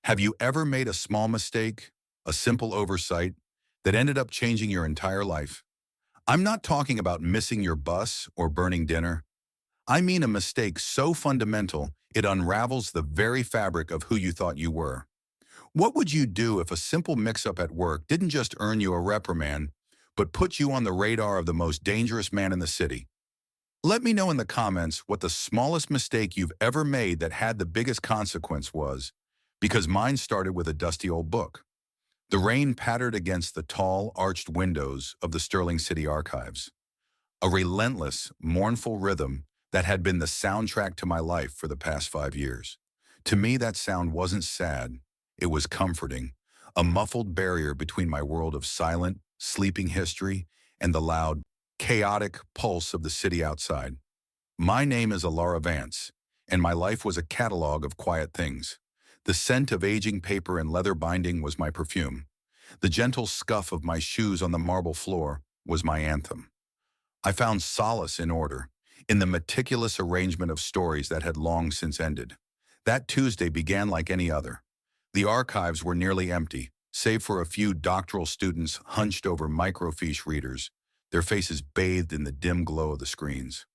Have you ever made a small mistake, a simple oversight, that ended up changing your entire life? I'm not talking about missing your bus or burning dinner. I mean a mistake so fundamental it unravels the very fabric of who you thought you were. What would you do if a simple mix-up at work didn't just earn you a reprimand, but put you on the radar of the most dangerous man in the city? Let me know in the comments what the smallest mistake you've ever made that had the biggest consequence was, because mine started with a dusty old book. The rain pattered against the tall, arched windows of the Sterling City Archives, a relentless, mournful rhythm that had been the soundtrack to my life for the past 5 years. To me, that sound wasn't sad, it was comforting, a muffled barrier between my world of silent, sleeping history and the loud, chaotic pulse of the city outside. My name is Elara Vance, and my life was a catalog of quiet things. The scent of aging paper and leather binding was my perfume. The gentle scuff of my shoes on the marble floor was my anthem. I found solace in order, in the meticulous arrangement of stories that had long since ended. That Tuesday began like any other. The archives were nearly empty, save for a few doctoral students hunched over microfiche readers, their faces bathed in the dim glow of the screens.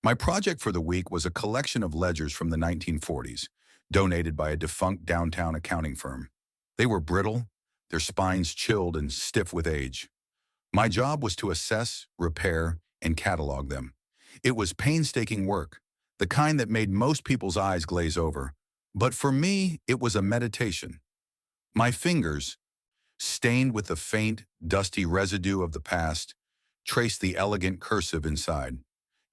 My project for the week was a collection of ledgers from the 1940s, donated by a defunct downtown accounting firm. They were brittle, their spines chilled and stiff with age. My job was to assess, repair, and catalog them. It was painstaking work, the kind that made most people's eyes glaze over. But for me, it was a meditation. My fingers, stained with the faint, dusty residue of the past, traced the elegant cursive inside.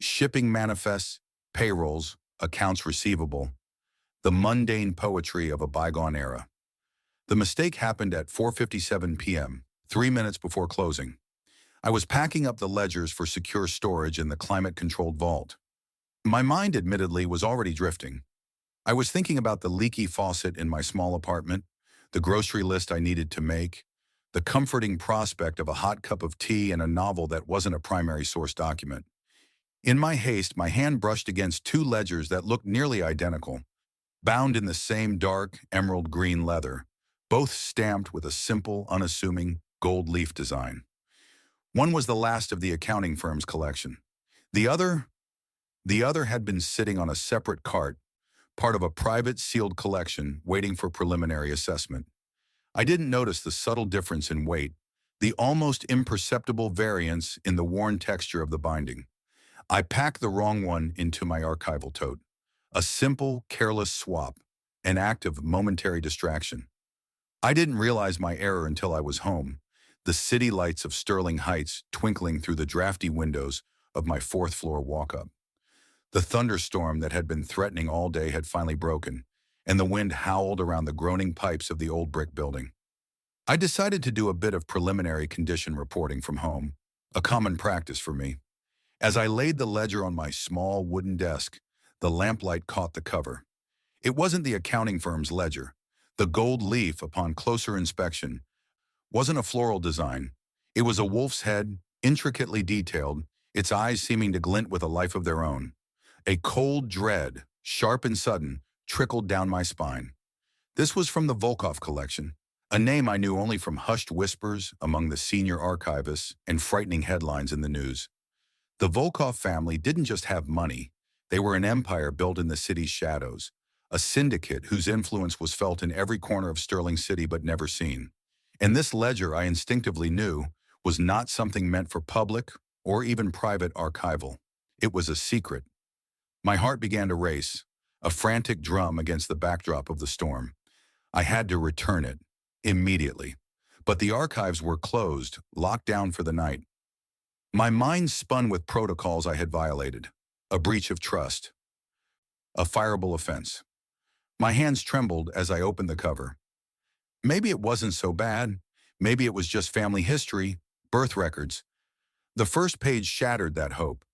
Shipping manifests, payrolls, accounts receivable, the mundane poetry of a bygone era. The mistake happened at 4:57 p.m., 3 minutes before closing. I was packing up the ledgers for secure storage in the climate-controlled vault. My mind, admittedly, was already drifting. I was thinking about the leaky faucet in my small apartment, the grocery list I needed to make, the comforting prospect of a hot cup of tea and a novel that wasn't a primary source document. In my haste, my hand brushed against two ledgers that looked nearly identical, bound in the same dark, emerald green leather, both stamped with a simple, unassuming, gold leaf design. One was the last of the accounting firm's collection. The other had been sitting on a separate cart, part of a private sealed collection waiting for preliminary assessment. I didn't notice the subtle difference in weight, the almost imperceptible variance in the worn texture of the binding. I packed the wrong one into my archival tote. A simple, careless swap, an act of momentary distraction. I didn't realize my error until I was home, the city lights of Sterling Heights twinkling through the drafty windows of my fourth-floor walk-up. The thunderstorm that had been threatening all day had finally broken, and the wind howled around the groaning pipes of the old brick building. I decided to do a bit of preliminary condition reporting from home, a common practice for me. As I laid the ledger on my small wooden desk, the lamplight caught the cover. It wasn't the accounting firm's ledger. The gold leaf, upon closer inspection, wasn't a floral design. It was a wolf's head, intricately detailed, its eyes seeming to glint with a life of their own. A cold dread, sharp and sudden, trickled down my spine. This was from the Volkov collection, a name I knew only from hushed whispers among the senior archivists and frightening headlines in the news. The Volkov family didn't just have money. They were an empire built in the city's shadows, a syndicate whose influence was felt in every corner of Sterling City but never seen. And this ledger, I instinctively knew, was not something meant for public or even private archival. It was a secret. My heart began to race, a frantic drum against the backdrop of the storm. I had to return it, immediately. But the archives were closed, locked down for the night. My mind spun with protocols I had violated. A breach of trust. A fireable offense. My hands trembled as I opened the cover. Maybe it wasn't so bad. Maybe it was just family history, birth records. The first page shattered that hope.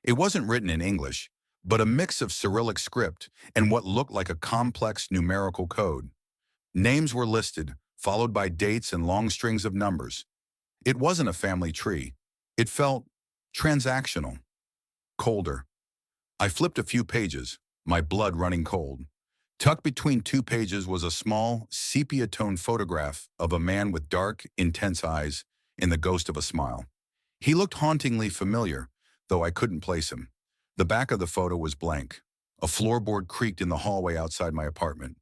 It wasn't written in English, but a mix of Cyrillic script and what looked like a complex numerical code. Names were listed, followed by dates and long strings of numbers. It wasn't a family tree. It felt transactional, colder. I flipped a few pages, my blood running cold. Tucked between two pages was a small, sepia-toned photograph of a man with dark, intense eyes and the ghost of a smile. He looked hauntingly familiar, though I couldn't place him. The back of the photo was blank. A floorboard creaked in the hallway outside my apartment.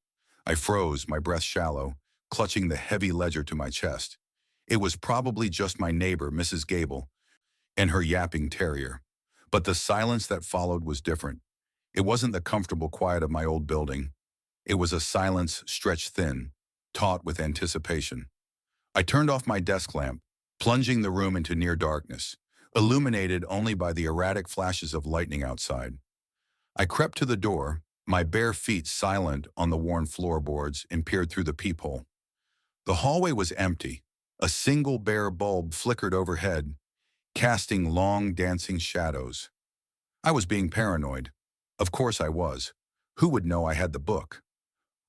I froze, my breath shallow, clutching the heavy ledger to my chest. It was probably just my neighbor, Mrs. Gable, and her yapping terrier. But the silence that followed was different. It wasn't the comfortable quiet of my old building. It was a silence stretched thin, taut with anticipation. I turned off my desk lamp, plunging the room into near darkness, illuminated only by the erratic flashes of lightning outside. I crept to the door, my bare feet silent on the worn floorboards, and peered through the peephole. The hallway was empty. A single bare bulb flickered overhead, casting long, dancing shadows. I was being paranoid. Of course I was. Who would know I had the book?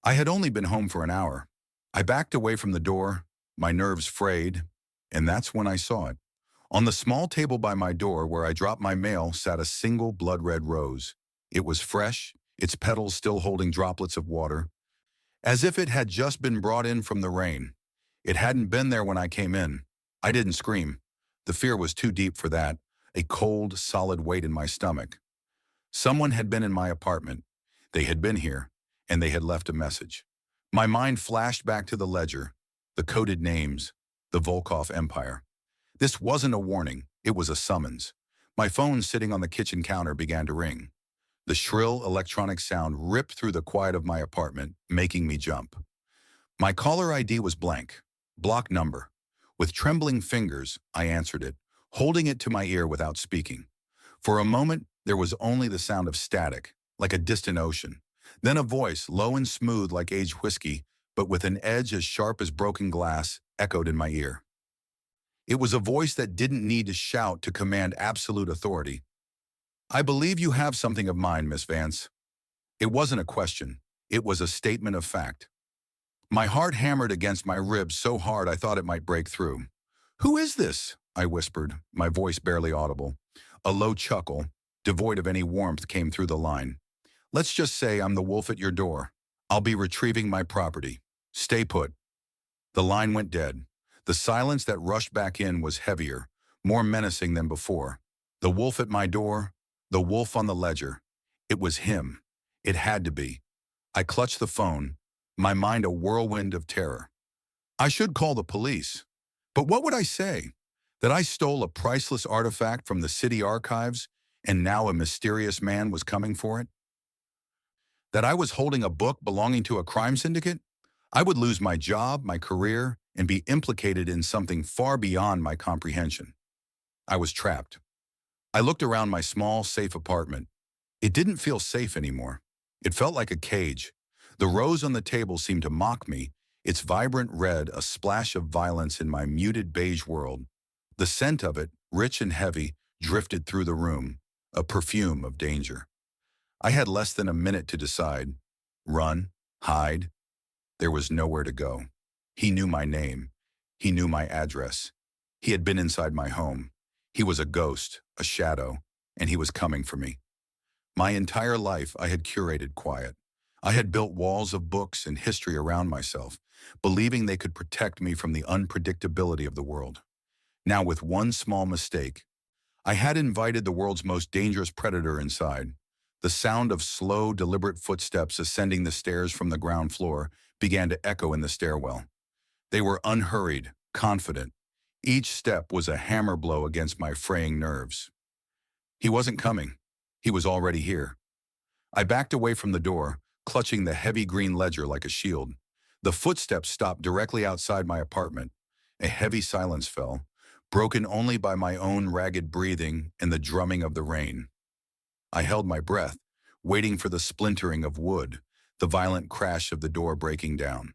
I had only been home for an hour. I backed away from the door, my nerves frayed, and that's when I saw it. On the small table by my door where I dropped my mail sat a single blood-red rose. It was fresh, its petals still holding droplets of water, as if it had just been brought in from the rain. It hadn't been there when I came in. I didn't scream. The fear was too deep for that, a cold, solid weight in my stomach. Someone had been in my apartment. They had been here, and they had left a message. My mind flashed back to the ledger, the coded names, the Volkov Empire. This wasn't a warning, it was a summons. My phone sitting on the kitchen counter began to ring. The shrill electronic sound ripped through the quiet of my apartment, making me jump. My caller ID was blank, block number. With trembling fingers, I answered it, holding it to my ear without speaking. For a moment, there was only the sound of static, like a distant ocean. Then a voice, low and smooth like aged whiskey, but with an edge as sharp as broken glass, echoed in my ear. It was a voice that didn't need to shout to command absolute authority. "I believe you have something of mine, Miss Vance." It wasn't a question. It was a statement of fact. My heart hammered against my ribs so hard I thought it might break through. "Who is this?" I whispered, my voice barely audible. A low chuckle, devoid of any warmth, came through the line. "Let's just say I'm the wolf at your door. I'll be retrieving my property. Stay put." The line went dead. The silence that rushed back in was heavier, more menacing than before. The wolf at my door, the wolf on the ledger. It was him. It had to be. I clutched the phone, my mind a whirlwind of terror. I should call the police. But what would I say? That I stole a priceless artifact from the city archives and now a mysterious man was coming for it? That I was holding a book belonging to a crime syndicate? I would lose my job, my career, and be implicated in something far beyond my comprehension. I was trapped. I looked around my small, safe apartment. It didn't feel safe anymore. It felt like a cage. The rose on the table seemed to mock me, its vibrant red a splash of violence in my muted beige world. The scent of it, rich and heavy, drifted through the room, a perfume of danger. I had less than a minute to decide. Run, hide. There was nowhere to go. He knew my name. He knew my address. He had been inside my home. He was a ghost, a shadow, and he was coming for me. My entire life I had curated quiet. I had built walls of books and history around myself, believing they could protect me from the unpredictability of the world. Now, with one small mistake, I had invited the world's most dangerous predator inside. The sound of slow, deliberate footsteps ascending the stairs from the ground floor began to echo in the stairwell. They were unhurried, confident. Each step was a hammer blow against my fraying nerves. He wasn't coming. He was already here. I backed away from the door, clutching the heavy green ledger like a shield. The footsteps stopped directly outside my apartment. A heavy silence fell, broken only by my own ragged breathing and the drumming of the rain. I held my breath, waiting for the splintering of wood, the violent crash of the door breaking down.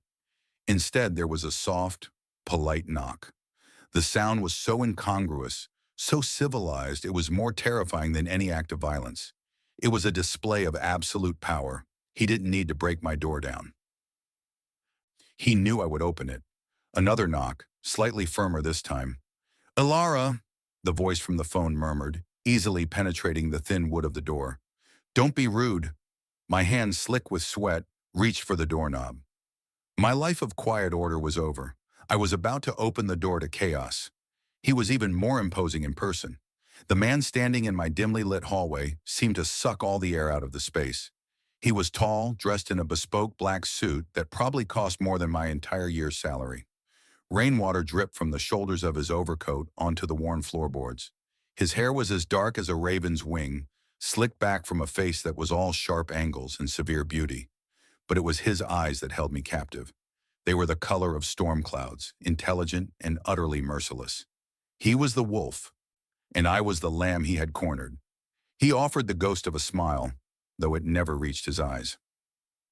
Instead, there was a soft, polite knock. The sound was so incongruous, so civilized, it was more terrifying than any act of violence. It was a display of absolute power. He didn't need to break my door down. He knew I would open it. Another knock, slightly firmer this time. "Elara," the voice from the phone murmured, easily penetrating the thin wood of the door. "Don't be rude." My hands slick with sweat, reached for the doorknob. My life of quiet order was over. I was about to open the door to chaos. He was even more imposing in person. The man standing in my dimly lit hallway seemed to suck all the air out of the space. He was tall, dressed in a bespoke black suit that probably cost more than my entire year's salary. Rainwater dripped from the shoulders of his overcoat onto the worn floorboards. His hair was as dark as a raven's wing, slicked back from a face that was all sharp angles and severe beauty. But it was his eyes that held me captive. They were the color of storm clouds, intelligent and utterly merciless. He was the wolf, and I was the lamb he had cornered. He offered the ghost of a smile, though it never reached his eyes.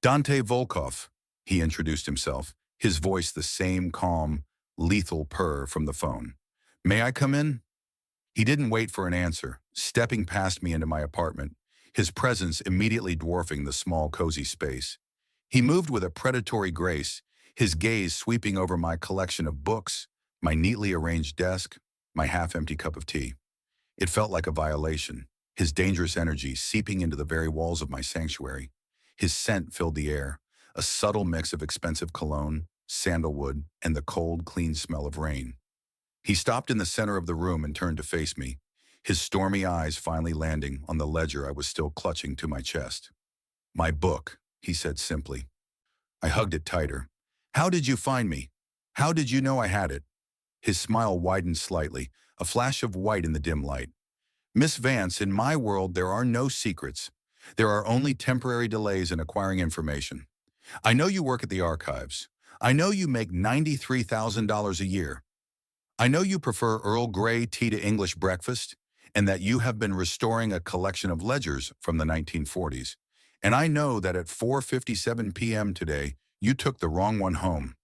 Dante Volkov, he introduced himself, his voice the same calm, lethal purr from the phone. May I come in? He didn't wait for an answer, stepping past me into my apartment, his presence immediately dwarfing the small, cozy space. He moved with a predatory grace, his gaze sweeping over my collection of books, my neatly arranged desk, my half-empty cup of tea. It felt like a violation, his dangerous energy seeping into the very walls of my sanctuary. His scent filled the air, a subtle mix of expensive cologne, sandalwood, and the cold, clean smell of rain. He stopped in the center of the room and turned to face me, his stormy eyes finally landing on the ledger I was still clutching to my chest. My book, he said simply. I hugged it tighter. How did you find me? How did you know I had it? His smile widened slightly, a flash of white in the dim light. Miss Vance, in my world there are no secrets. There are only temporary delays in acquiring information. I know you work at the archives. I know you make $93,000 a year. I know you prefer Earl Grey tea to English breakfast, and that you have been restoring a collection of ledgers from the 1940s. And I know that at 4:57 p.m. today, you took the wrong one home.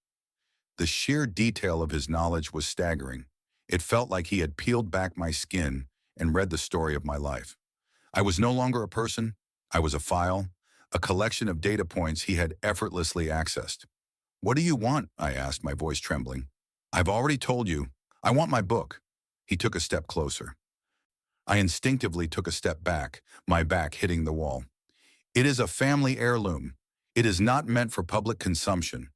The sheer detail of his knowledge was staggering. It felt like he had peeled back my skin and read the story of my life. I was no longer a person. I was a file, a collection of data points he had effortlessly accessed. What do you want? I asked, my voice trembling. I've already told you. I want my book. He took a step closer. I instinctively took a step back, my back hitting the wall. It is a family heirloom. It is not meant for public consumption.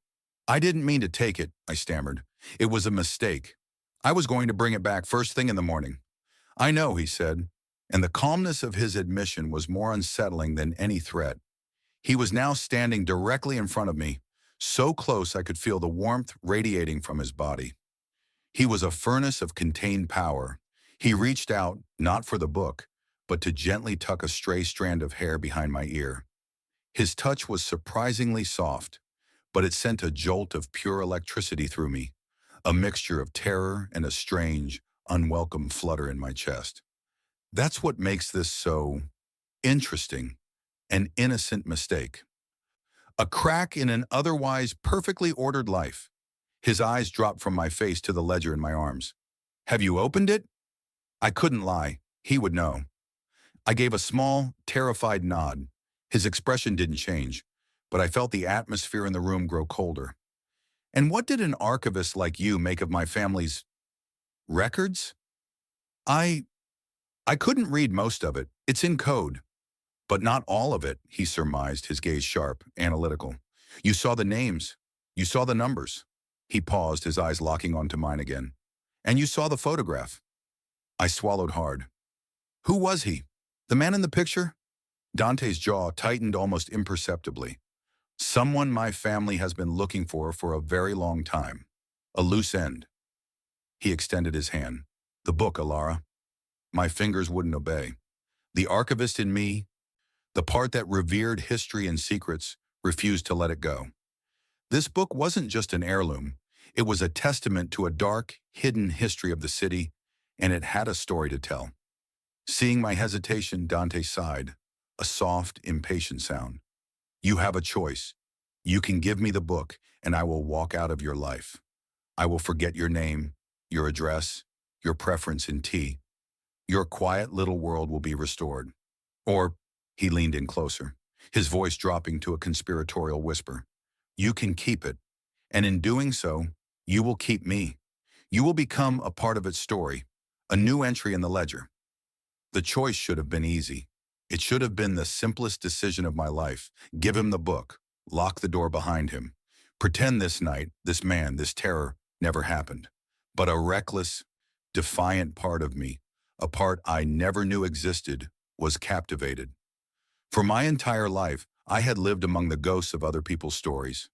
I didn't mean to take it, I stammered. It was a mistake. I was going to bring it back first thing in the morning. I know, he said, and the calmness of his admission was more unsettling than any threat. He was now standing directly in front of me, so close I could feel the warmth radiating from his body. He was a furnace of contained power. He reached out, not for the book, but to gently tuck a stray strand of hair behind my ear. His touch was surprisingly soft, but it sent a jolt of pure electricity through me, a mixture of terror and a strange, unwelcome flutter in my chest. That's what makes this so interesting, an innocent mistake. A crack in an otherwise perfectly ordered life. His eyes dropped from my face to the ledger in my arms. Have you opened it? I couldn't lie. He would know. I gave a small, terrified nod. His expression didn't change, but I felt the atmosphere in the room grow colder. And what did an archivist like you make of my family's records? I couldn't read most of it. It's in code. But not all of it, he surmised, his gaze sharp, analytical. You saw the names. You saw the numbers. He paused, his eyes locking onto mine again. And you saw the photograph. I swallowed hard. Who was he? The man in the picture? Dante's jaw tightened almost imperceptibly. Someone my family has been looking for a very long time. A loose end. He extended his hand. The book, Elara. My fingers wouldn't obey. The archivist in me, the part that revered history and secrets, refused to let it go. This book wasn't just an heirloom. It was a testament to a dark, hidden history of the city, and it had a story to tell. Seeing my hesitation, Dante sighed, a soft, impatient sound. You have a choice. You can give me the book, and I will walk out of your life. I will forget your name, your address, your preference in tea. Your quiet little world will be restored. Or, he leaned in closer, his voice dropping to a conspiratorial whisper. You can keep it, and in doing so, you will keep me. You will become a part of its story, a new entry in the ledger. The choice should have been easy. It should have been the simplest decision of my life. Give him the book, lock the door behind him. Pretend this night, this man, this terror never happened. But a reckless, defiant part of me, a part I never knew existed, was captivated. For my entire life, I had lived among the ghosts of other people's stories.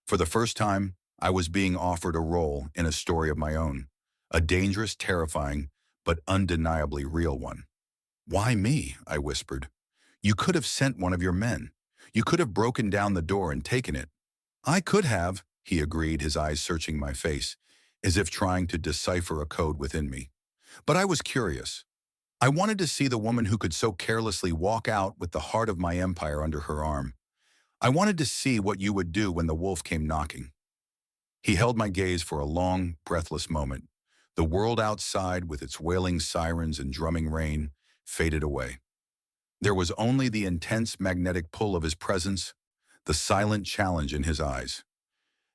For the first time, I was being offered a role in a story of my own, a dangerous, terrifying, but undeniably real one. "Why me?" I whispered. "You could have sent one of your men. You could have broken down the door and taken it." "I could have," he agreed, his eyes searching my face, as if trying to decipher a code within me. But I was curious. I wanted to see the woman who could so carelessly walk out with the heart of my empire under her arm. I wanted to see what you would do when the wolf came knocking. He held my gaze for a long, breathless moment. The world outside, with its wailing sirens and drumming rain, faded away. There was only the intense magnetic pull of his presence, the silent challenge in his eyes.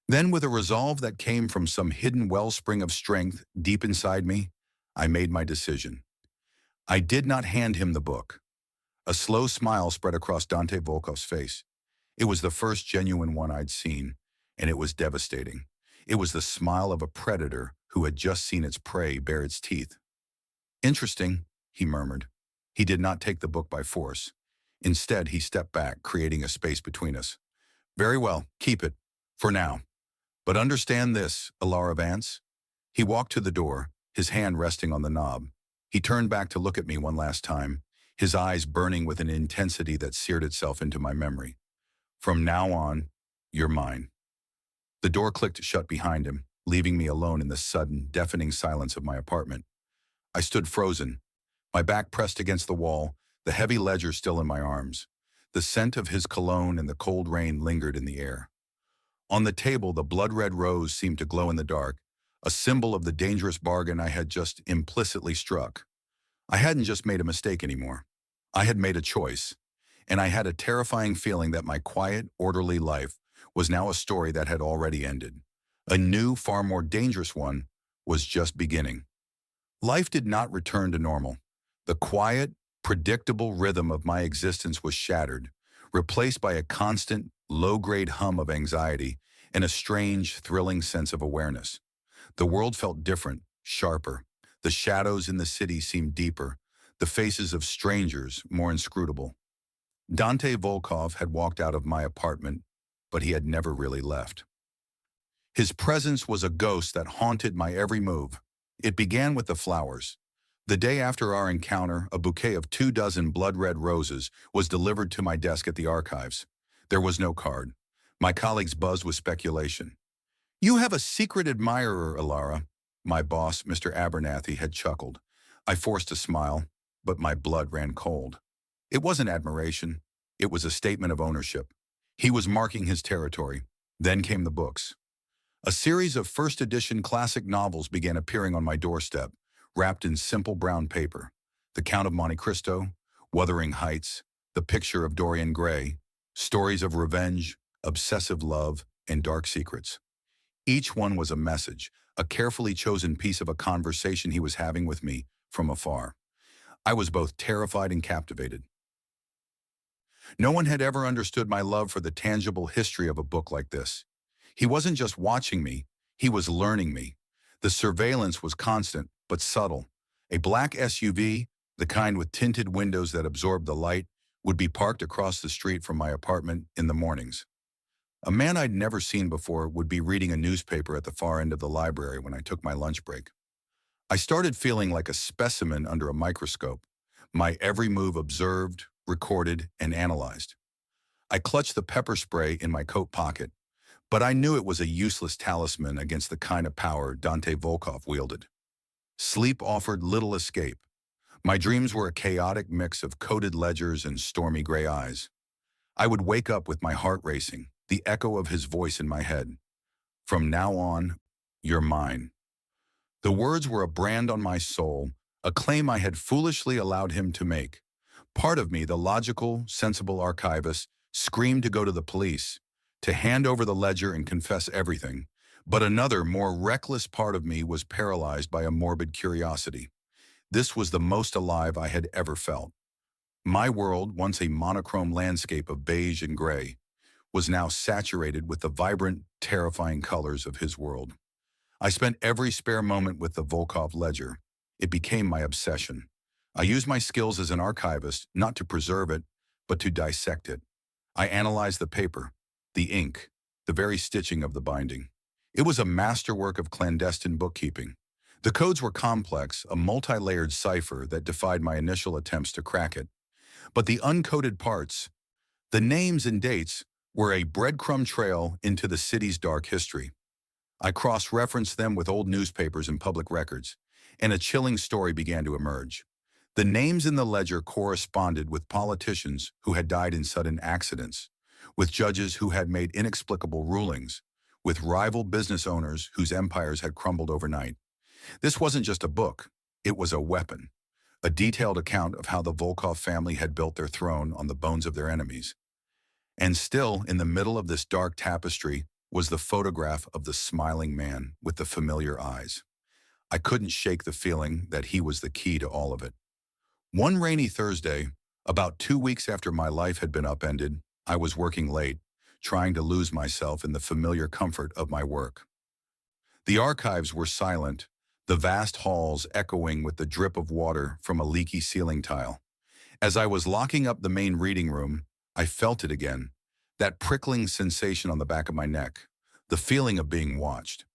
Then, with a resolve that came from some hidden wellspring of strength deep inside me, I made my decision. I did not hand him the book. A slow smile spread across Dante Volkov's face. It was the first genuine one I'd seen, and it was devastating. It was the smile of a predator who had just seen its prey bare its teeth. "Interesting," he murmured. He did not take the book by force. Instead, he stepped back, creating a space between us. "Very well, keep it, for now. But understand this, Elara Vance." He walked to the door, his hand resting on the knob. He turned back to look at me one last time, his eyes burning with an intensity that seared itself into my memory. "From now on, you're mine." The door clicked shut behind him, leaving me alone in the sudden, deafening silence of my apartment. I stood frozen, my back pressed against the wall, the heavy ledger still in my arms. The scent of his cologne and the cold rain lingered in the air. On the table, the blood-red rose seemed to glow in the dark, a symbol of the dangerous bargain I had just implicitly struck. I hadn't just made a mistake anymore. I had made a choice, and I had a terrifying feeling that my quiet, orderly life was now a story that had already ended. A new, far more dangerous one was just beginning. Life did not return to normal. The quiet, predictable rhythm of my existence was shattered, replaced by a constant, low-grade hum of anxiety and a strange, thrilling sense of awareness. The world felt different, sharper. The shadows in the city seemed deeper, the faces of strangers more inscrutable. Dante Volkov had walked out of my apartment, but he had never really left. His presence was a ghost that haunted my every move. It began with the flowers. The day after our encounter, a bouquet of 24 blood-red roses was delivered to my desk at the archives. There was no card. My colleagues buzzed with speculation. "You have a secret admirer, Elara." My boss, Mr. Abernathy, had chuckled. I forced a smile, but my blood ran cold. It wasn't admiration. It was a statement of ownership. He was marking his territory. Then came the books. A series of first-edition classic novels began appearing on my doorstep, wrapped in simple brown paper. The Count of Monte Cristo, Wuthering Heights, The Picture of Dorian Gray, stories of revenge, obsessive love, and dark secrets. Each one was a message, a carefully chosen piece of a conversation he was having with me from afar. I was both terrified and captivated. No one had ever understood my love for the tangible history of a book like this. He wasn't just watching me, he was learning me. The surveillance was constant, but subtle. A black SUV, the kind with tinted windows that absorbed the light, would be parked across the street from my apartment in the mornings. A man I'd never seen before would be reading a newspaper at the far end of the library when I took my lunch break. I started feeling like a specimen under a microscope, my every move observed, recorded, and analyzed. I clutched the pepper spray in my coat pocket, but I knew it was a useless talisman against the kind of power Dante Volkov wielded. Sleep offered little escape. My dreams were a chaotic mix of coded ledgers and stormy gray eyes. I would wake up with my heart racing, the echo of his voice in my head. "From now on, you're mine." The words were a brand on my soul, a claim I had foolishly allowed him to make. Part of me, the logical, sensible archivist, screamed to go to the police, to hand over the ledger and confess everything. But another, more reckless part of me was paralyzed by a morbid curiosity. This was the most alive I had ever felt. My world, once a monochrome landscape of beige and gray, was now saturated with the vibrant, terrifying colors of his world. I spent every spare moment with the Volkov ledger. It became my obsession. I used my skills as an archivist not to preserve it, but to dissect it. I analyzed the paper, the ink, the very stitching of the binding. It was a masterwork of clandestine bookkeeping. The codes were complex, a multi-layered cipher that defied my initial attempts to crack it. But the uncoded parts, the names and dates, were a breadcrumb trail into the city's dark history. I cross-referenced them with old newspapers and public records, and a chilling story began to emerge. The names in the ledger corresponded with politicians who had died in sudden accidents, with judges who had made inexplicable rulings, with rival business owners whose empires had crumbled overnight. This wasn't just a book, it was a weapon, a detailed account of how the Volkov family had built their throne on the bones of their enemies. And still, in the middle of this dark tapestry, was the photograph of the smiling man with the familiar eyes. I couldn't shake the feeling that he was the key to all of it. One rainy Thursday, about 2 weeks after my life had been upended, I was working late, trying to lose myself in the familiar comfort of my work. The archives were silent, the vast halls echoing with the drip of water from a leaky ceiling tile. As I was locking up the main reading room, I felt it again, that prickling sensation on the back of my neck, the feeling of being watched.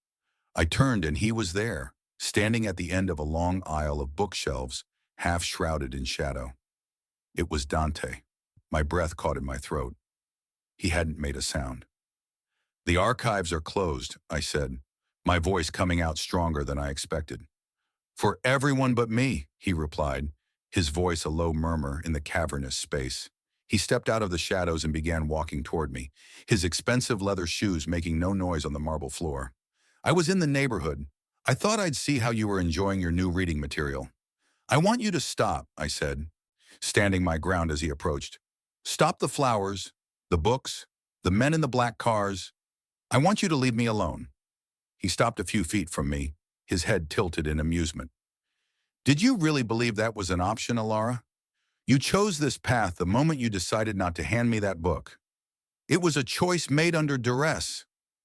I turned and he was there, standing at the end of a long aisle of bookshelves, half shrouded in shadow. It was Dante. My breath caught in my throat. He hadn't made a sound. "The archives are closed," I said, my voice coming out stronger than I expected. "For everyone but me," he replied, his voice a low murmur in the cavernous space. He stepped out of the shadows and began walking toward me, his expensive leather shoes making no noise on the marble floor. "I was in the neighborhood. I thought I'd see how you were enjoying your new reading material." "I want you to stop," I said, standing my ground as he approached. "Stop the flowers, the books, the men in the black cars. I want you to leave me alone." He stopped a few feet from me, his head tilted in amusement. "Did you really believe that was an option, Elara? You chose this path the moment you decided not to hand me that book. It was a choice made under duress.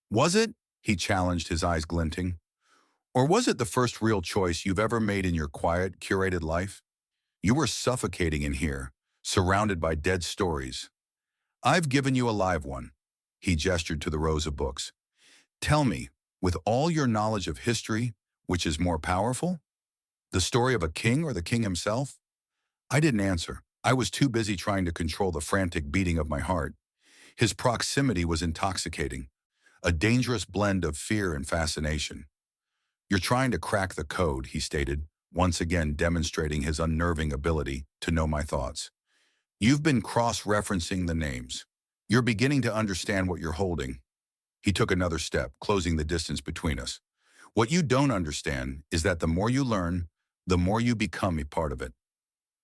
Was it?" He challenged, his eyes glinting. "Or was it the first real choice you've ever made in your quiet, curated life? You were suffocating in here, surrounded by dead stories. I've given you a live one." He gestured to the rows of books. "Tell me, with all your knowledge of history, which is more powerful? The story of a king or the king himself?" I didn't answer. I was too busy trying to control the frantic beating of my heart. His proximity was intoxicating, a dangerous blend of fear and fascination. "You're trying to crack the code," he stated, once again demonstrating his unnerving ability to know my thoughts. "You've been cross-referencing the names. You're beginning to understand what you're holding." He took another step, closing the distance between us. "What you don't understand is that the more you learn, the more you become a part of it.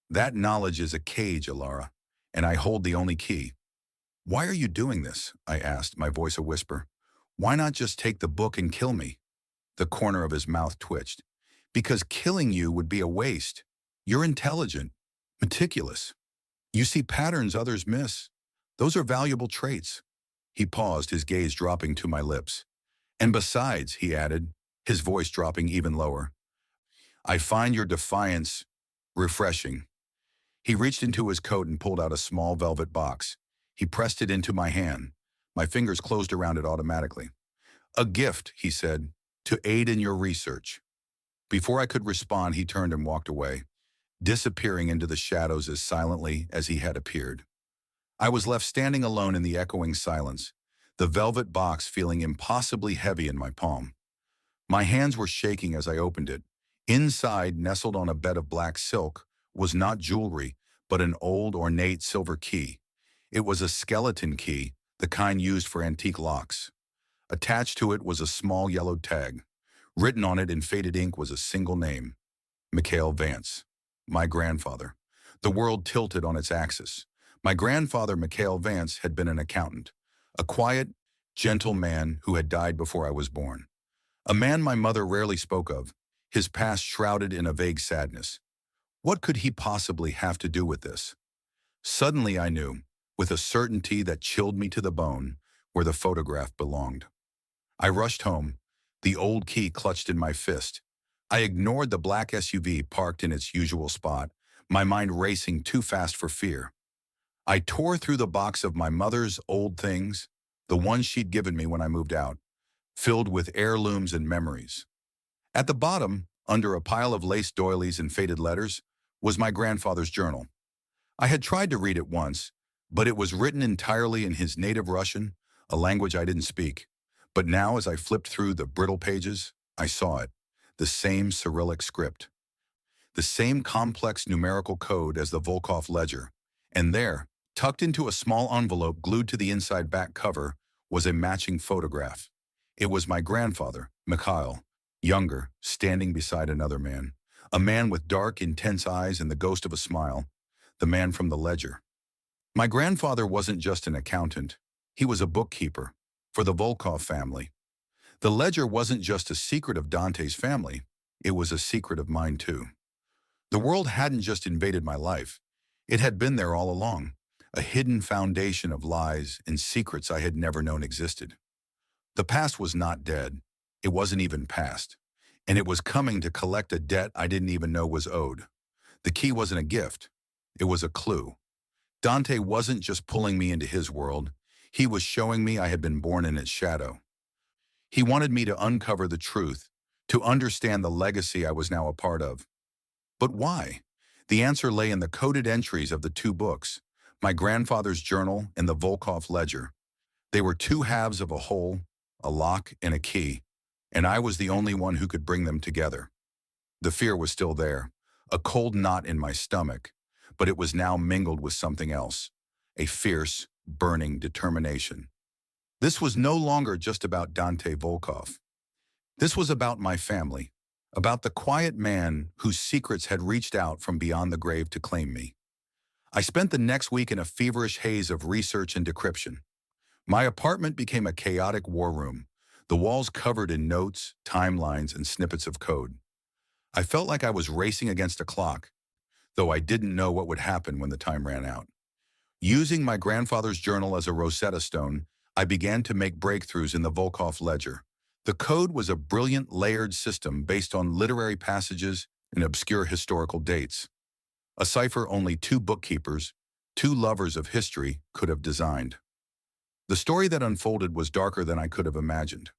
That knowledge is a cage, Elara, and I hold the only key." "Why are you doing this?" I asked, my voice a whisper. "Why not just take the book and kill me?" The corner of his mouth twitched. "Because killing you would be a waste. You're intelligent, meticulous. You see patterns others miss. Those are valuable traits." He paused, his gaze dropping to my lips. "And besides," he added, his voice dropping even lower, "I find your defiance refreshing." He reached into his coat and pulled out a small velvet box. He pressed it into my hand. My fingers closed around it automatically. "A gift," he said, "to aid in your research." Before I could respond, he turned and walked away, disappearing into the shadows as silently as he had appeared. I was left standing alone in the echoing silence, the velvet box feeling impossibly heavy in my palm. My hands were shaking as I opened it. Inside, nestled on a bed of black silk, was not jewelry, but an old, ornate silver key. It was a skeleton key, the kind used for antique locks. Attached to it was a small yellow tag. Written on it in faded ink was a single name: Mikhail Vance, my grandfather. The world tilted on its axis. My grandfather, Mikhail Vance, had been an accountant, a quiet, gentle man who had died before I was born. A man my mother rarely spoke of, his past shrouded in a vague sadness. What could he possibly have to do with this? Suddenly I knew. with a certainty that chilled me to the bone where the photograph belonged. I rushed home, the old key clutched in my fist. I ignored the black SUV parked in its usual spot, my mind racing too fast for fear. I tore through the box of my mother's old things, the ones she'd given me when I moved out, filled with heirlooms and memories. At the bottom, under a pile of lace doilies and faded letters, was my grandfather's journal. I had tried to read it once, but it was written entirely in his native Russian, a language I didn't speak. But now, as I flipped through the brittle pages, I saw it, the same Cyrillic script, the same complex numerical code as the Volkov ledger. And there, tucked into a small envelope glued to the inside back cover, was a matching photograph. It was my grandfather, Mikhail, younger, standing beside another man, a man with dark, intense eyes and the ghost of a smile, the man from the ledger. My grandfather wasn't just an accountant. He was a bookkeeper for the Volkov family. The ledger wasn't just a secret of Dante's family. It was a secret of mine too. The world hadn't just invaded my life. It had been there all along, a hidden foundation of lies and secrets I had never known existed. The past was not dead. It wasn't even past. And it was coming to collect a debt I didn't even know was owed. The key wasn't a gift. It was a clue. Dante wasn't just pulling me into his world. He was showing me I had been born in its shadow. He wanted me to uncover the truth, to understand the legacy I was now a part of. But why? The answer lay in the coded entries of the two books, my grandfather's journal and the Volkov ledger. They were two halves of a whole, a lock and a key, and I was the only one who could bring them together. The fear was still there, a cold knot in my stomach, but it was now mingled with something else, a fierce, burning determination. This was no longer just about Dante Volkov. This was about my family, about the quiet man whose secrets had reached out from beyond the grave to claim me. I spent the next week in a feverish haze of research and decryption. My apartment became a chaotic war room, the walls covered in notes, timelines, and snippets of code. I felt like I was racing against a clock, though I didn't know what would happen when the time ran out. Using my grandfather's journal as a Rosetta Stone, I began to make breakthroughs in the Volkov ledger. The code was a brilliant layered system based on literary passages and obscure historical dates. A cipher only two bookkeepers, two lovers of history, could have designed. The story that unfolded was darker than I could have imagined.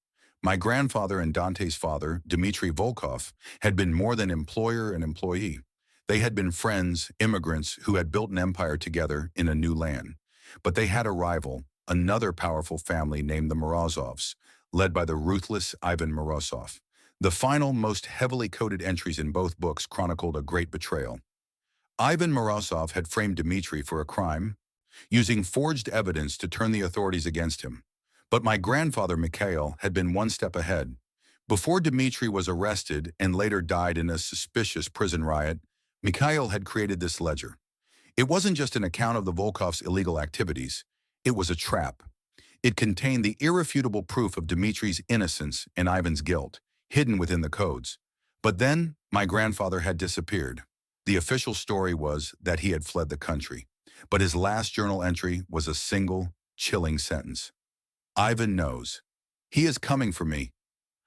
My grandfather and Dante's father, Dmitry Volkov, had been more than employer and employee. They had been friends, immigrants who had built an empire together in a new land. But they had a rival, another powerful family named the Morozovs, led by the ruthless Ivan Morozov. The final, most heavily coded entries in both books chronicled a great betrayal. Ivan Morozov had framed Dmitry for a crime, using forged evidence to turn the authorities against him. But my grandfather Mikhail had been one step ahead. Before Dmitry was arrested and later died in a suspicious prison riot, Mikhail had created this ledger. It wasn't just an account of the Volkovs' illegal activities. It was a trap. It contained the irrefutable proof of Dmitry's innocence and Ivan's guilt, hidden within the codes. But then, my grandfather had disappeared. The official story was that he had fled the country. But his last journal entry was a single, chilling sentence. Ivan knows. He is coming for me.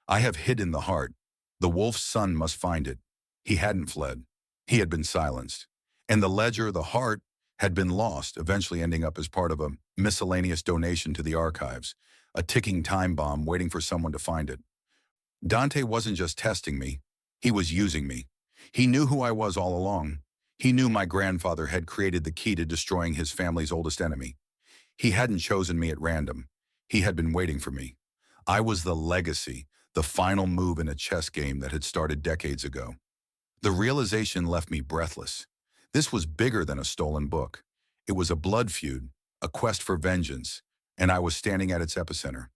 I have hidden the heart. The wolf's son must find it. He hadn't fled. He had been silenced. And the ledger, the heart, had been lost, eventually ending up as part of a miscellaneous donation to the archives, a ticking time bomb waiting for someone to find it. Dante wasn't just testing me. He was using me. He knew who I was all along. He knew my grandfather had created the key to destroying his family's oldest enemy. He hadn't chosen me at random. He had been waiting for me. I was the legacy, the final move in a chess game that had started decades ago. The realization left me breathless. This was bigger than a stolen book. It was a blood feud, a quest for vengeance, and I was standing at its epicenter.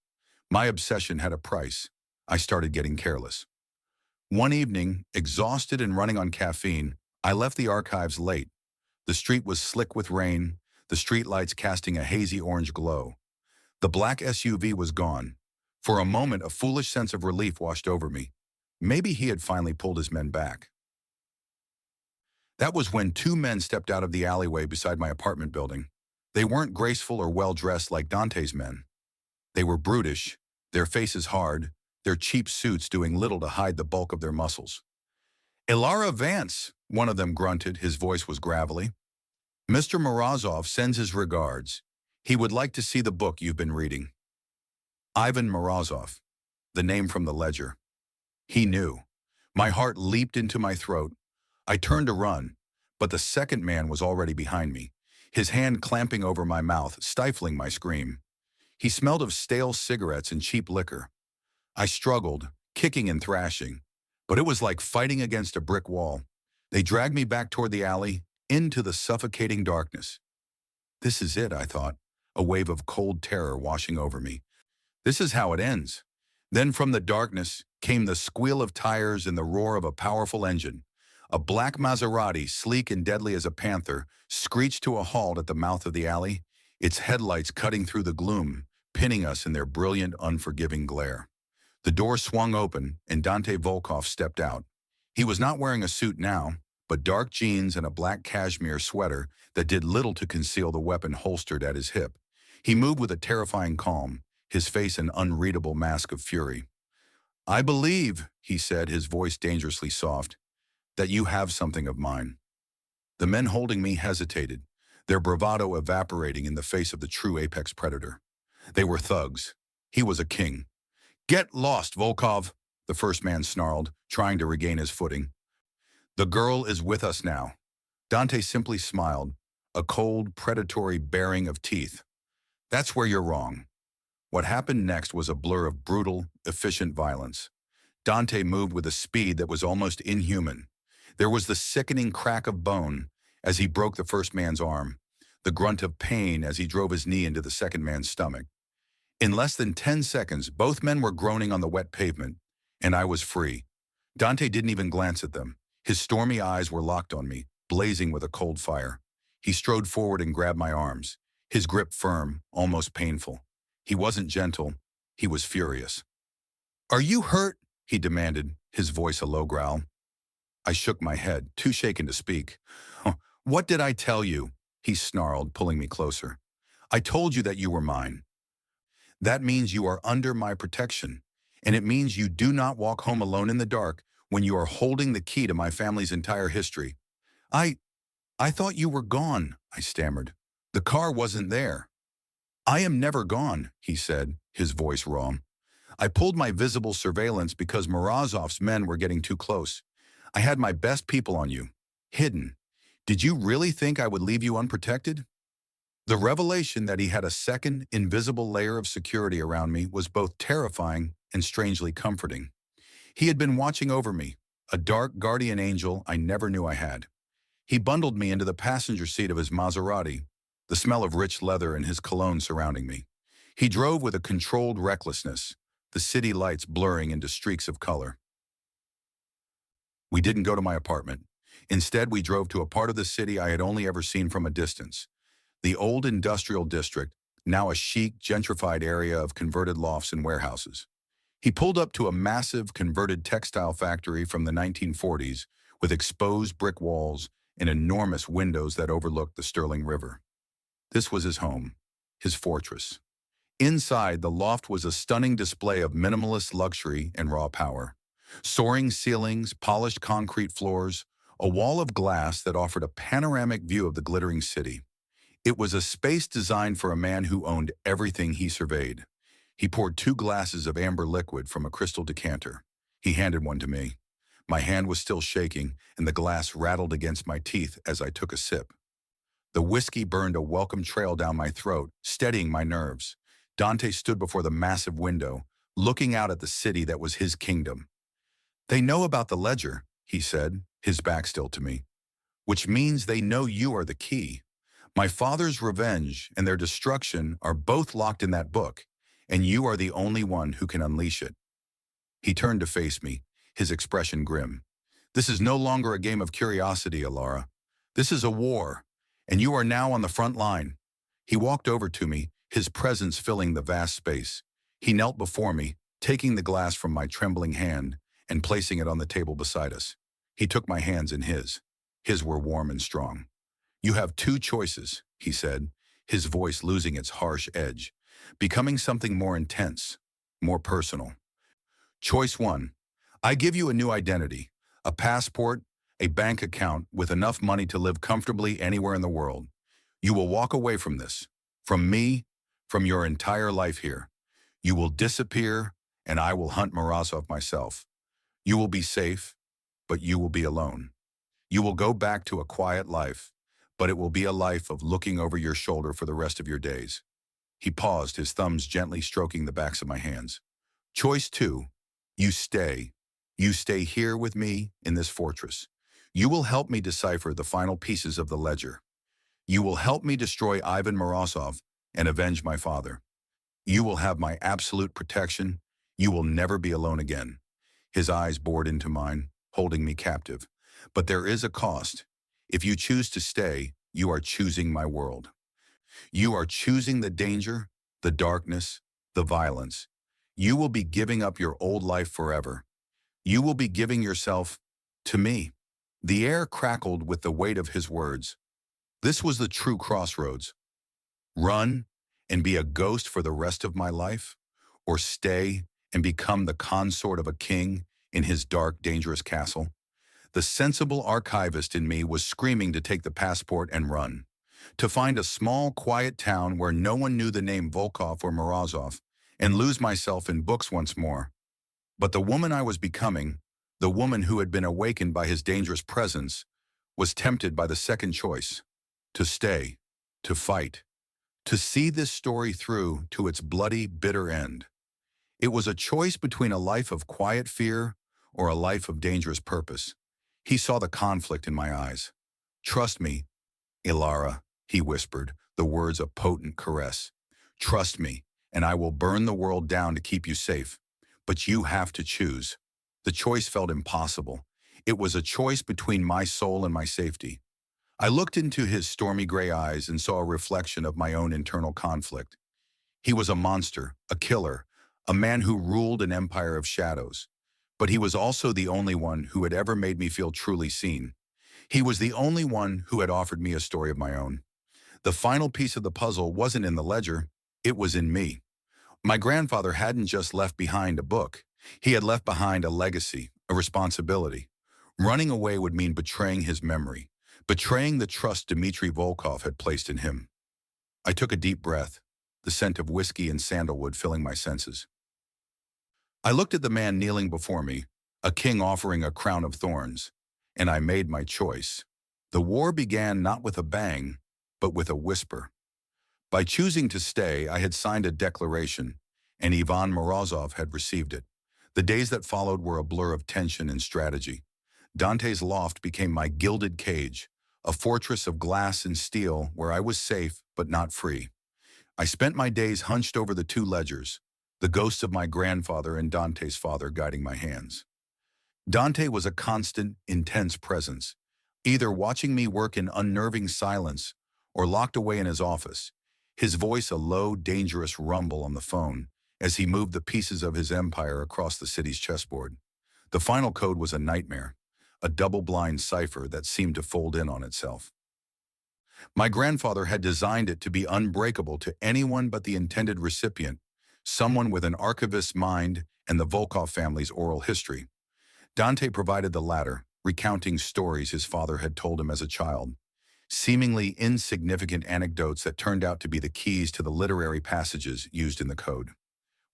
My obsession had a price. I started getting careless. One evening, exhausted and running on caffeine, I left the archives late. The street was slick with rain, the streetlights casting a hazy orange glow. The black SUV was gone. For a moment, a foolish sense of relief washed over me. Maybe he had finally pulled his men back. That was when two men stepped out of the alleyway beside my apartment building. They weren't graceful or well-dressed like Dante's men. They were brutish, their faces hard, their cheap suits doing little to hide the bulk of their muscles. "Elara Vance," one of them grunted, his voice was gravelly. "Mr. Morozov sends his regards. He would like to see the book you've been reading." Ivan Morozov, the name from the ledger. He knew. My heart leaped into my throat. I turned to run, but the second man was already behind me, his hand clamping over my mouth, stifling my scream. He smelled of stale cigarettes and cheap liquor. I struggled, kicking and thrashing, but it was like fighting against a brick wall. They dragged me back toward the alley, into the suffocating darkness. This is it, I thought, a wave of cold terror washing over me. This is how it ends. Then from the darkness came the squeal of tires and the roar of a powerful engine. A black Maserati, sleek and deadly as a panther, screeched to a halt at the mouth of the alley, its headlights cutting through the gloom, pinning us in their brilliant, unforgiving glare. The door swung open, and Dante Volkov stepped out. He was not wearing a suit now, but dark jeans and a black cashmere sweater that did little to conceal the weapon holstered at his hip. He moved with a terrifying calm, his face an unreadable mask of fury. "I believe," he said, his voice dangerously soft, "that you have something of mine." The men holding me hesitated, their bravado evaporating in the face of the true apex predator. They were thugs. He was a king. "Get lost, Volkov," the first man snarled, trying to regain his footing. "The girl is with us now." Dante simply smiled, a cold, predatory baring of teeth. "That's where you're wrong." What happened next was a blur of brutal, efficient violence. Dante moved with a speed that was almost inhuman. There was the sickening crack of bone as he broke the first man's arm, the grunt of pain as he drove his knee into the second man's stomach. In less than 10 seconds, both men were groaning on the wet pavement, and I was free. Dante didn't even glance at them. His stormy eyes were locked on me, blazing with a cold fire. He strode forward and grabbed my arms, his grip firm, almost painful. He wasn't gentle. He was furious. "Are you hurt?" he demanded, his voice a low growl. I shook my head, too shaken to speak. "What did I tell you?" he snarled, pulling me closer. "I told you that you were mine. That means you are under my protection, and it means you do not walk home alone in the dark when you are holding the key to my family's entire history." I thought you were gone," I stammered. "The car wasn't there." "I am never gone," he said, his voice raw. "I pulled my visible surveillance because Morozov's men were getting too close. I had my best people on you, hidden. Did you really think I would leave you unprotected?" The revelation that he had a second, invisible layer of security around me was both terrifying and strangely comforting. He had been watching over me, a dark guardian angel I never knew I had. He bundled me into the passenger seat of his Maserati, the smell of rich leather and his cologne surrounding me. He drove with a controlled recklessness, the city lights blurring into streaks of color. We didn't go to my apartment. Instead, we drove to a part of the city I had only ever seen from a distance. The old industrial district, now a chic, gentrified area of converted lofts and warehouses. He pulled up to a massive, converted textile factory from the 1940s with exposed brick walls and enormous windows that overlooked the Sterling River. This was his home, his fortress. Inside, the loft was a stunning display of minimalist luxury and raw power. Soaring ceilings, polished concrete floors, a wall of glass that offered a panoramic view of the glittering city. It was a space designed for a man who owned everything he surveyed. He poured 2 glasses of amber liquid from a crystal decanter. He handed one to me. My hand was still shaking, and the glass rattled against my teeth as I took a sip. The whiskey burned a welcome trail down my throat, steadying my nerves. Dante stood before the massive window, looking out at the city that was his kingdom. "They know about the ledger," he said, his back still to me, "which means they know you are the key. My father's revenge and their destruction are both locked in that book, and you are the only one who can unleash it." He turned to face me, his expression grim. "This is no longer a game of curiosity, Elara. This is a war, and you are now on the front line." He walked over to me, his presence filling the vast space. He knelt before me, taking the glass from my trembling hand and placing it on the table beside us. He took my hands in his. His were warm and strong. "You have 2 choices," he said, his voice losing its harsh edge, becoming something more intense, more personal. Choice 1. I give you a new identity, a passport, a bank account with enough money to live comfortably anywhere in the world. You will walk away from this, from me, from your entire life here. You will disappear, and I will hunt Morozov myself. You will be safe, but you will be alone. You will go back to a quiet life, but it will be a life of looking over your shoulder for the rest of your days. He paused, his thumbs gently stroking the backs of my hands. Choice 2. You stay. You stay here with me in this fortress. You will help me decipher the final pieces of the ledger. You will help me destroy Ivan Morozov and avenge my father. You will have my absolute protection. You will never be alone again. His eyes bored into mine, holding me captive. But there is a cost. If you choose to stay, you are choosing my world. You are choosing the danger, the darkness, the violence. You will be giving up your old life forever. You will be giving yourself to me. The air crackled with the weight of his words. This was the true crossroads. Run and be a ghost for the rest of my life, or stay and become the consort of a king in his dark, dangerous castle. The sensible archivist in me was screaming to take the passport and run, to find a small, quiet town where no one knew the name Volkov or Morozov, and lose myself in books once more. But the woman I was becoming, the woman who had been awakened by his dangerous presence, was tempted by the second choice, to stay, to fight, to see this story through to its bloody, bitter end. It was a choice between a life of quiet fear or a life of dangerous purpose. He saw the conflict in my eyes. Trust me, Elara, he whispered, the words a potent caress. Trust me, and I will burn the world down to keep you safe. But you have to choose. The choice felt impossible. It was a choice between my soul and my safety. I looked into his stormy gray eyes and saw a reflection of my own internal conflict. He was a monster, a killer, a man who ruled an empire of shadows. But he was also the only one who had ever made me feel truly seen. He was the only one who had offered me a story of my own. The final piece of the puzzle wasn't in the ledger, it was in me. My grandfather hadn't just left behind a book. He had left behind a legacy, a responsibility. Running away would mean betraying his memory, betraying the trust Dmitry Volkov had placed in him. I took a deep breath, the scent of whiskey and sandalwood filling my senses. I looked at the man kneeling before me, a king offering a crown of thorns, and I made my choice. The war began not with a bang, but with a whisper. By choosing to stay, I had signed a declaration, and Ivan Morozov had received it. The days that followed were a blur of tension and strategy. Dante's loft became my gilded cage, a fortress of glass and steel where I was safe but not free. I spent my days hunched over the two ledgers, the ghosts of my grandfather and Dante's father guiding my hands. Dante was a constant, intense presence, either watching me work in unnerving silence or locked away in his office, his voice a low, dangerous rumble on the phone as he moved the pieces of his empire across the city's chessboard. The final code was a nightmare, a double-blind cipher that seemed to fold in on itself. My grandfather had designed it to be unbreakable to anyone but the intended recipient, someone with an archivist's mind and the Volkov family's oral history. Dante provided the latter, recounting stories his father had told him as a child, seemingly insignificant anecdotes that turned out to be the keys to the literary passages used in the code.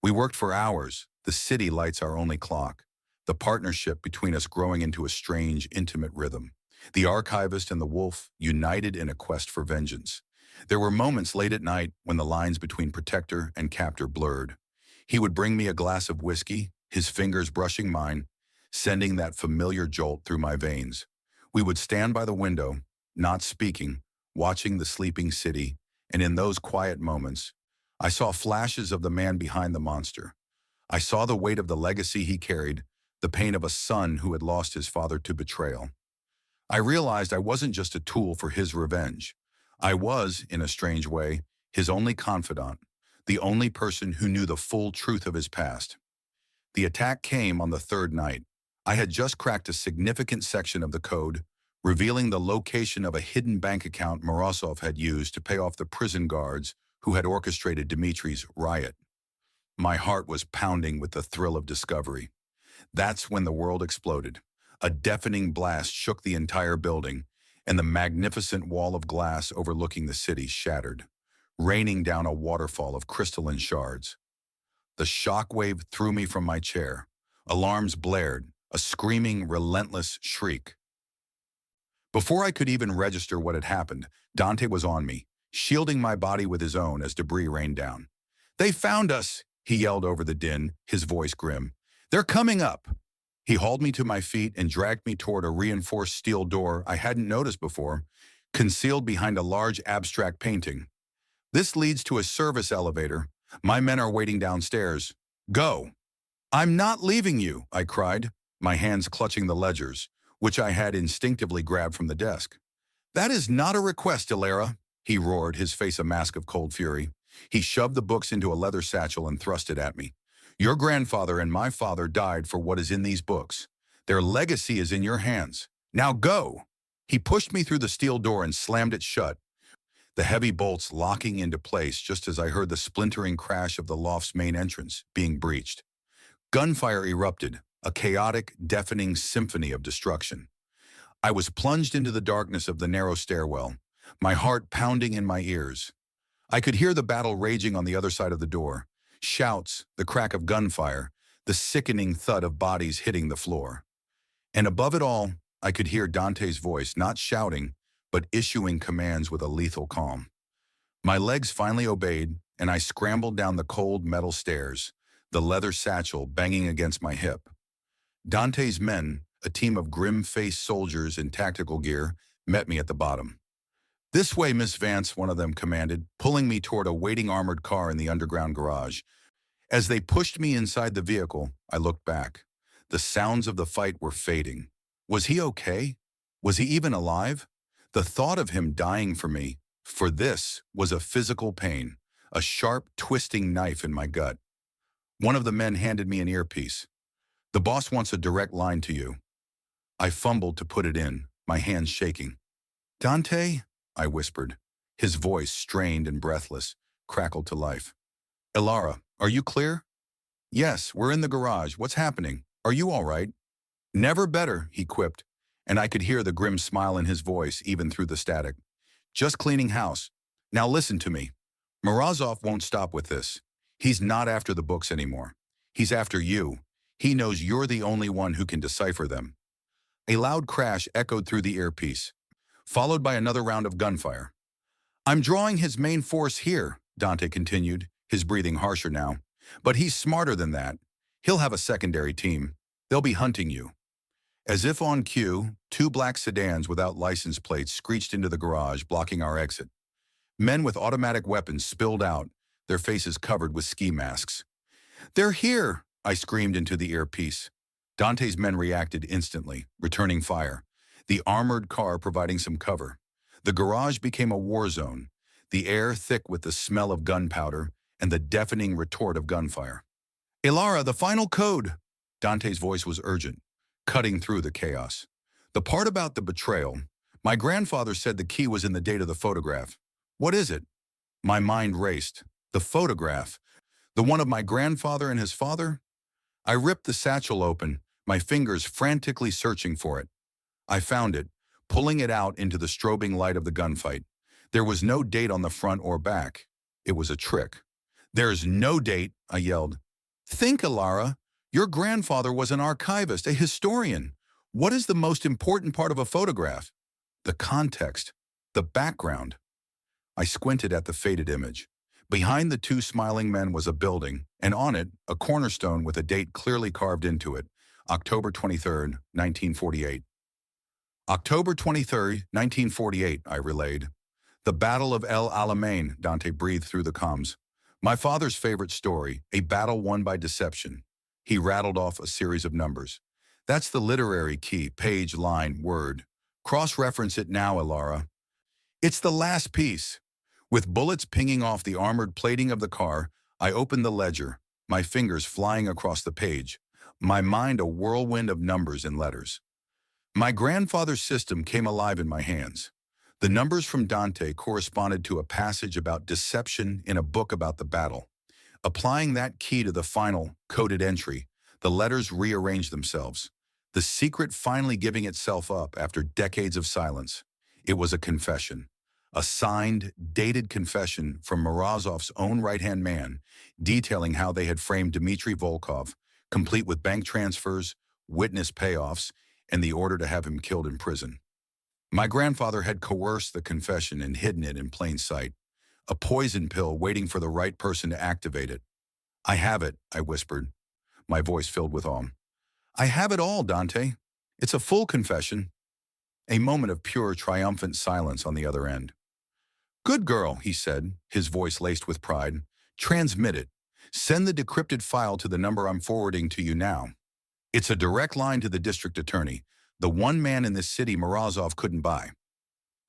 We worked for hours, the city lights our only clock, the partnership between us growing into a strange, intimate rhythm. The archivist and the wolf united in a quest for vengeance. There were moments late at night when the lines between protector and captor blurred. He would bring me a glass of whiskey, his fingers brushing mine, sending that familiar jolt through my veins. We would stand by the window, not speaking, watching the sleeping city, and in those quiet moments, I saw flashes of the man behind the monster. I saw the weight of the legacy he carried, the pain of a son who had lost his father to betrayal. I realized I wasn't just a tool for his revenge. I was, in a strange way, his only confidant, the only person who knew the full truth of his past. The attack came on the third night. I had just cracked a significant section of the code, revealing the location of a hidden bank account Morozov had used to pay off the prison guards who had orchestrated Dmitri's riot. My heart was pounding with the thrill of discovery. That's when the world exploded. A deafening blast shook the entire building, and the magnificent wall of glass overlooking the city shattered, raining down a waterfall of crystalline shards. The shockwave threw me from my chair. Alarms blared, a screaming, relentless shriek. Before I could even register what had happened, Dante was on me, shielding my body with his own as debris rained down. "They found us!" he yelled over the din, his voice grim. "They're coming up!" He hauled me to my feet and dragged me toward a reinforced steel door I hadn't noticed before, concealed behind a large abstract painting. "This leads to a service elevator. My men are waiting downstairs. Go!" "I'm not leaving you," I cried, my hands clutching the ledgers, which I had instinctively grabbed from the desk. "That is not a request, Elara," he roared, his face a mask of cold fury. He shoved the books into a leather satchel and thrust it at me. "Your grandfather and my father died for what is in these books. Their legacy is in your hands. Now go!" He pushed me through the steel door and slammed it shut, the heavy bolts locking into place just as I heard the splintering crash of the loft's main entrance being breached. Gunfire erupted, a chaotic, deafening symphony of destruction. I was plunged into the darkness of the narrow stairwell, my heart pounding in my ears. I could hear the battle raging on the other side of the door. Shouts, the crack of gunfire, the sickening thud of bodies hitting the floor. And above it all, I could hear Dante's voice, not shouting, but issuing commands with a lethal calm. My legs finally obeyed, and I scrambled down the cold metal stairs, the leather satchel banging against my hip. Dante's men, a team of grim-faced soldiers in tactical gear, met me at the bottom. "This way, Miss Vance," one of them commanded, pulling me toward a waiting armored car in the underground garage. As they pushed me inside the vehicle, I looked back. The sounds of the fight were fading. Was he okay? Was he even alive? The thought of him dying for me, for this, was a physical pain, a sharp, twisting knife in my gut. One of the men handed me an earpiece. "The boss wants a direct line to you." I fumbled to put it in, my hands shaking. "Dante?" I whispered. His voice, strained and breathless, crackled to life. "Elara, are you clear?" "Yes, we're in the garage. What's happening? Are you all right?" "Never better," he quipped, and I could hear the grim smile in his voice even through the static. "Just cleaning house. Now listen to me. Morozov won't stop with this. He's not after the books anymore. He's after you. He knows you're the only one who can decipher them." A loud crash echoed through the earpiece, followed by another round of gunfire. "I'm drawing his main force here," Dante continued, his breathing harsher now. "But he's smarter than that. He'll have a secondary team. They'll be hunting you." As if on cue, two black sedans without license plates screeched into the garage, blocking our exit. Men with automatic weapons spilled out, their faces covered with ski masks. "They're here!" I screamed into the earpiece. Dante's men reacted instantly, returning fire, the armored car providing some cover. The garage became a war zone, the air thick with the smell of gunpowder and the deafening retort of gunfire. "Elara, the final code!" Dante's voice was urgent, cutting through the chaos. "The part about the betrayal. My grandfather said the key was in the date of the photograph. What is it?" My mind raced. The photograph. The one of my grandfather and his father? I ripped the satchel open, my fingers frantically searching for it. I found it, pulling it out into the strobing light of the gunfight. There was no date on the front or back. It was a trick. "There's no date," I yelled. "Think, Elara. Your grandfather was an archivist, a historian. What is the most important part of a photograph?" "The context, the background." I squinted at the faded image. Behind the two smiling men was a building, and on it, a cornerstone with a date clearly carved into it, October 23rd, 1948. "October 23rd, 1948, I relayed. "The Battle of El Alamein," Dante breathed through the comms. "My father's favorite story, a battle won by deception." He rattled off a series of numbers. "That's the literary key, page, line, word. Cross-reference it now, Elara." "It's the last piece." With bullets pinging off the armored plating of the car, I opened the ledger, my fingers flying across the page, my mind a whirlwind of numbers and letters. My grandfather's system came alive in my hands. The numbers from Dante corresponded to a passage about deception in a book about the battle. Applying that key to the final, coded entry, the letters rearranged themselves, the secret finally giving itself up after decades of silence. It was a confession. A signed, dated confession from Morozov's own right-hand man, detailing how they had framed Dmitry Volkov, complete with bank transfers, witness payoffs, and the order to have him killed in prison. My grandfather had coerced the confession and hidden it in plain sight, a poison pill waiting for the right person to activate it. "I have it," I whispered, my voice filled with awe. "I have it all, Dante. It's a full confession." A moment of pure, triumphant silence on the other end. "Good girl," he said, his voice laced with pride. "Transmit it. Send the decrypted file to the number I'm forwarding to you now. It's a direct line to the district attorney, the one man in this city Morozov couldn't buy."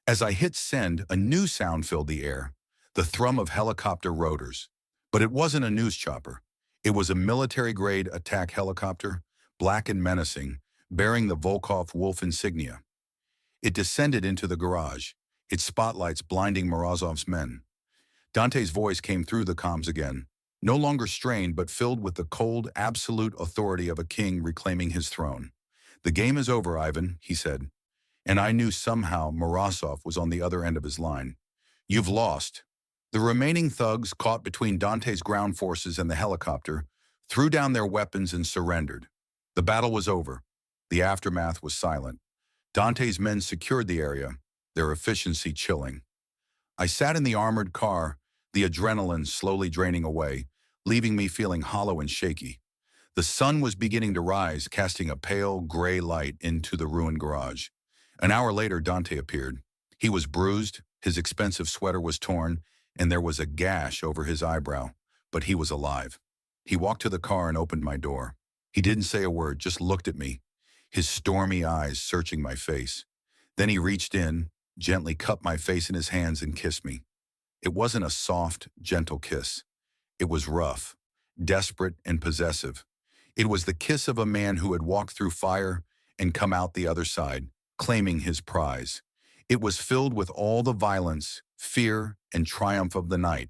As I hit send, a new sound filled the air, the thrum of helicopter rotors. But it wasn't a news chopper. It was a military-grade attack helicopter, black and menacing, bearing the Volkov Wolf insignia. It descended into the garage, its spotlights blinding Morozov's men. Dante's voice came through the comms again, no longer strained but filled with the cold, absolute authority of a king reclaiming his throne. "The game is over, Ivan," he said. And I knew somehow Morozov was on the other end of his line. "You've lost." The remaining thugs, caught between Dante's ground forces and the helicopter, threw down their weapons and surrendered. The battle was over. The aftermath was silent. Dante's men secured the area, their efficiency chilling. I sat in the armored car, the adrenaline slowly draining away, leaving me feeling hollow and shaky. The sun was beginning to rise, casting a pale, gray light into the ruined garage. An hour later, Dante appeared. He was bruised, his expensive sweater was torn, and there was a gash over his eyebrow, but he was alive. He walked to the car and opened my door. He didn't say a word, just looked at me, his stormy eyes searching my face. Then he reached in, gently cupped my face in his hands and kissed me. It wasn't a soft, gentle kiss. It was rough, desperate, and possessive. It was the kiss of a man who had walked through fire and come out the other side, claiming his prize. It was filled with all the violence, fear, and triumph of the night,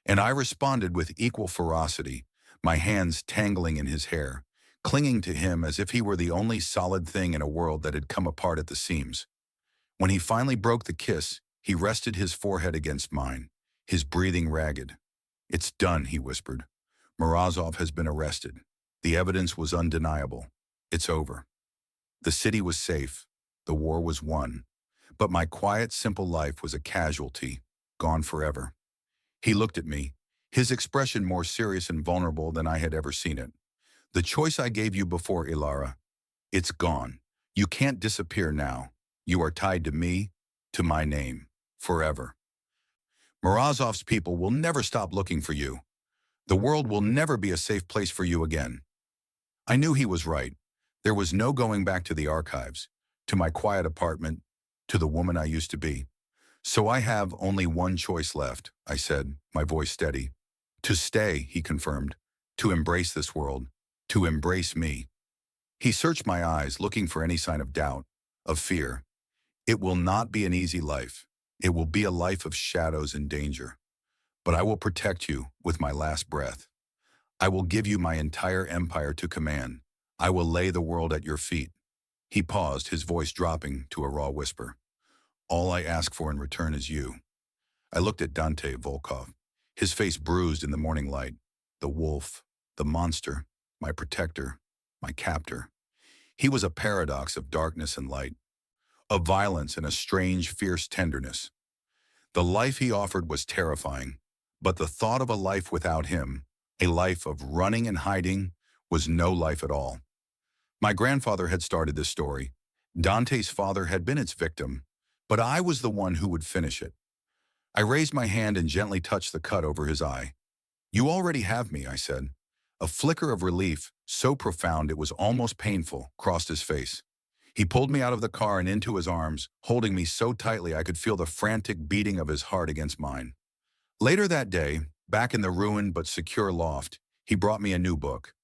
and I responded with equal ferocity, my hands tangling in his hair, clinging to him as if he were the only solid thing in a world that had come apart at the seams. When he finally broke the kiss, he rested his forehead against mine, his breathing ragged. "It's done," he whispered. "Morozov has been arrested. The evidence was undeniable. It's over." The city was safe. The war was won. But my quiet, simple life was a casualty, gone forever. He looked at me, his expression more serious and vulnerable than I had ever seen it. "The choice I gave you before, Elara, it's gone. You can't disappear now. You are tied to me, to my name, forever. Morozov's people will never stop looking for you. The world will never be a safe place for you again." I knew he was right. There was no going back to the archives, to my quiet apartment, to the woman I used to be. "So I have only one choice left," I said, my voice steady. "To stay," he confirmed, "to embrace this world, to embrace me." He searched my eyes, looking for any sign of doubt, of fear. "It will not be an easy life. It will be a life of shadows and danger. But I will protect you with my last breath. I will give you my entire empire to command. I will lay the world at your feet." He paused, his voice dropping to a raw whisper. "All I ask for in return is you." I looked at Dante Volkov, his face bruised in the morning light. The wolf, the monster, my protector, my captor. He was a paradox of darkness and light, of violence and a strange, fierce tenderness. The life he offered was terrifying, but the thought of a life without him, a life of running and hiding, was no life at all. My grandfather had started this story. Dante's father had been its victim, but I was the one who would finish it. I raised my hand and gently touched the cut over his eye. "You already have me," I said. A flicker of relief, so profound it was almost painful, crossed his face. He pulled me out of the car and into his arms, holding me so tightly I could feel the frantic beating of his heart against mine. Later that day, back in the ruined but secure loft, he brought me a new book.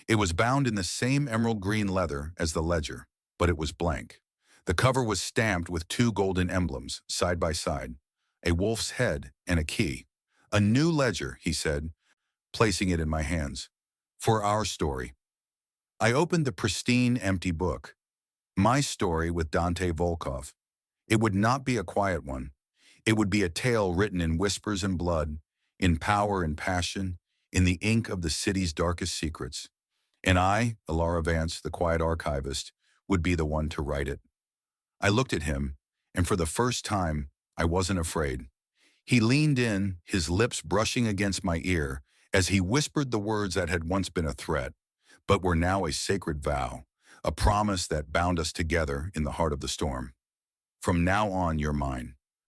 It was bound in the same emerald green leather as the ledger, but it was blank. The cover was stamped with two golden emblems, side by side, a wolf's head and a key. A new ledger, he said, placing it in my hands. For our story. I opened the pristine, empty book. My story with Dante Volkov. It would not be a quiet one. It would be a tale written in whispers and blood, in power and passion, in the ink of the city's darkest secrets. And I, Elara Vance, the quiet archivist, would be the one to write it. I looked at him, and for the first time, I wasn't afraid. He leaned in, his lips brushing against my ear, as he whispered the words that had once been a threat, but were now a sacred vow, a promise that bound us together in the heart of the storm. From now on, you're mine.